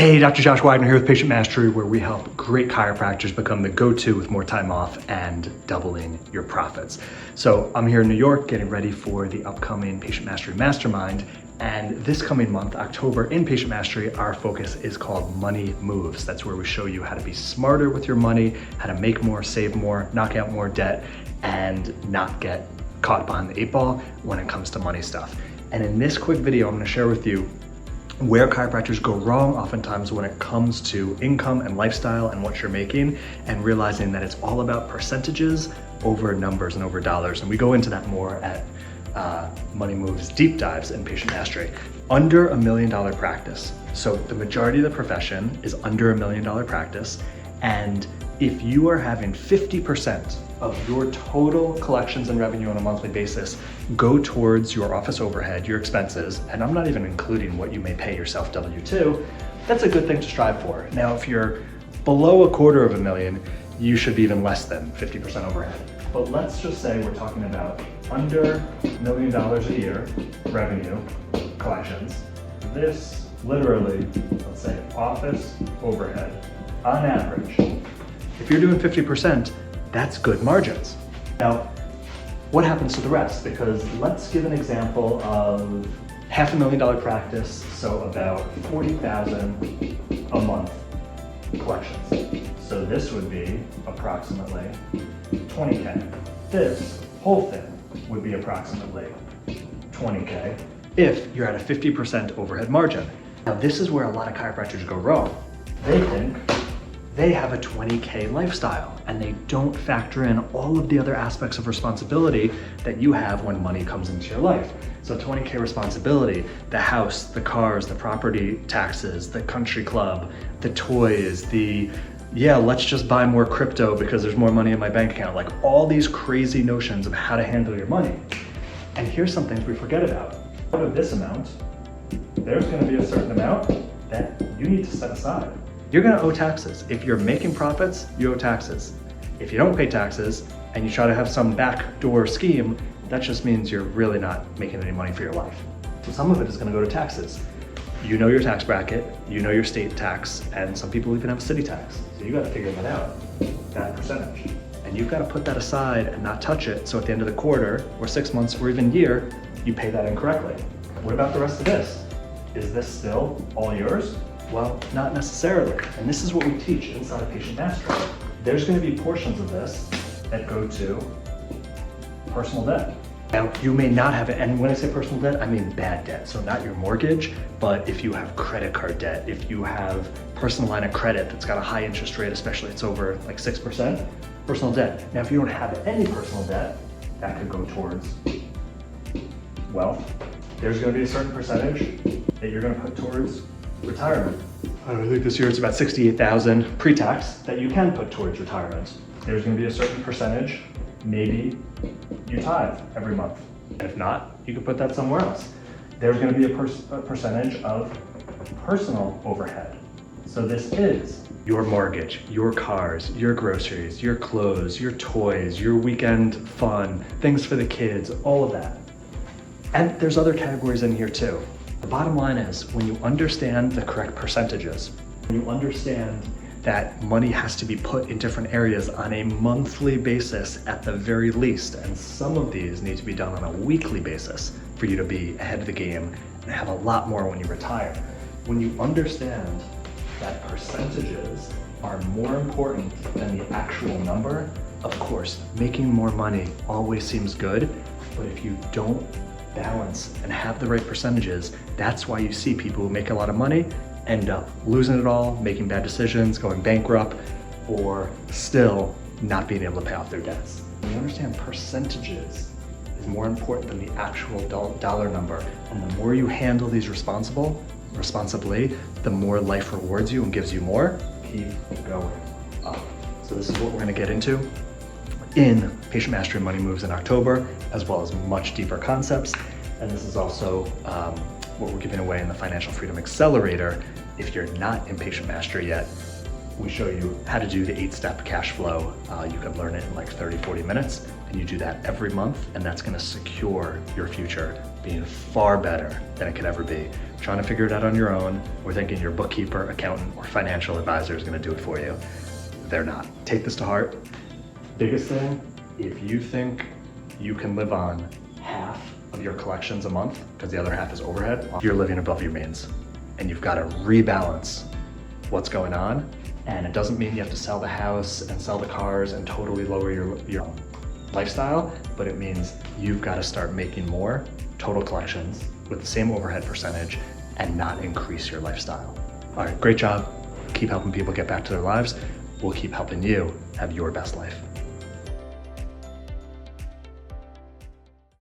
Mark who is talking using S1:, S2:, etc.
S1: Hey, Dr. Josh Wagner here with Patient Mastery, where we help great chiropractors become the go-to with more time off and doubling your profits. So I'm here in New York getting ready for the upcoming Patient Mastery Mastermind. And this coming month, October, in Patient Mastery, our focus is called Money Moves. That's where we show you how to be smarter with your money, how to make more, save more, knock out more debt, and not get caught behind the eight ball when it comes to money stuff. And in this quick video, I'm gonna share with you where chiropractors go wrong oftentimes when it comes to income and lifestyle and what you're making, and realizing that it's all about percentages over numbers and over dollars. And we go into that more at Money Moves deep dives in Patient Mastery. Under $1 million practice. So the majority of the profession is under $1 million practice. And if you are having 50% of your total collections and revenue on a monthly basis go towards your office overhead, your expenses, and I'm not even including what you may pay yourself W-2, that's a good thing to strive for. Now, if you're below $250,000, you should be even less than 50% overhead. But let's just say we're talking about under $1 million a year revenue collections. This literally, let's say office overhead, on average, if you're doing 50%, that's good margins. Now, what happens to the rest? Because let's give an example of $500,000 practice, so about $40,000 a month collections. So this would be approximately 20K. This whole thing would be approximately 20K if you're at a 50% overhead margin. Now, this is where a lot of chiropractors go wrong. They think they have a 20K lifestyle and they don't factor in all of the other aspects of responsibility that you have when money comes into your life. So 20K responsibility, the house, the cars, the property taxes, the country club, the toys, let's just buy more crypto because there's more money in my bank account. Like all these crazy notions of how to handle your money. And here's some things we forget about. Out of this amount, there's gonna be a certain amount that you need to set aside. You're gonna owe taxes. If you're making profits, you owe taxes. If you don't pay taxes and you try to have some backdoor scheme, that just means you're really not making any money for your life. So some of it is gonna go to taxes. You know your tax bracket, you know your state tax, and some people even have city tax. So you gotta figure that out, that percentage. And you've gotta put that aside and not touch it, so at the end of the quarter, or 6 months, or even year, you pay that incorrectly. What about the rest of this? Is this still all yours? Well, not necessarily. And this is what we teach inside of Patient Mastery. There's gonna be portions of this that go to personal debt. Now, you may not have it, and when I say personal debt, I mean bad debt. So not your mortgage, but if you have credit card debt, if you have personal line of credit that's got a high interest rate, especially it's over like 6%, personal debt. Now, if you don't have any personal debt, that could go towards wealth. There's gonna be a certain percentage that you're gonna put towards retirement. I think this year it's about 68,000 pre-tax that you can put towards retirement. There's gonna be a certain percentage, maybe you tithe every month. And if not, you can put that somewhere else. There's gonna be a percentage of personal overhead. So this is your mortgage, your cars, your groceries, your clothes, your toys, your weekend fun, things for the kids, all of that. And there's other categories in here too. The bottom line is, when you understand the correct percentages, when you understand that money has to be put in different areas on a monthly basis at the very least, and some of these need to be done on a weekly basis for you to be ahead of the game and have a lot more when you retire. When you understand that percentages are more important than the actual number, of course, making more money always seems good, but if you don't balance and have the right percentages, that's why you see people who make a lot of money end up losing it all, making bad decisions, going bankrupt, or still not being able to pay off their debts. When you understand percentages is more important than the actual dollar number, and the more you handle these responsibly, the more life rewards you and gives you more. Keep going up. So this is what we're gonna get into in Patient Mastery Money Moves in October, as well as much deeper concepts. And this is also what we're giving away in the Financial Freedom Accelerator. If you're not in Patient Mastery yet, we show you how to do the 8-step cash flow. You can learn it in like 30, 40 minutes, and you do that every month, and that's gonna secure your future being far better than it could ever be trying to figure it out on your own, or thinking your bookkeeper, accountant, or financial advisor is gonna do it for you. They're not. Take this to heart. Biggest thing, if you think you can live on half of your collections a month, because the other half is overhead, you're living above your means. And you've got to rebalance what's going on. And it doesn't mean you have to sell the house and sell the cars and totally lower your lifestyle, but it means you've got to start making more total collections with the same overhead percentage and not increase your lifestyle. All right, great job. Keep helping people get back to their lives. We'll keep helping you have your best life.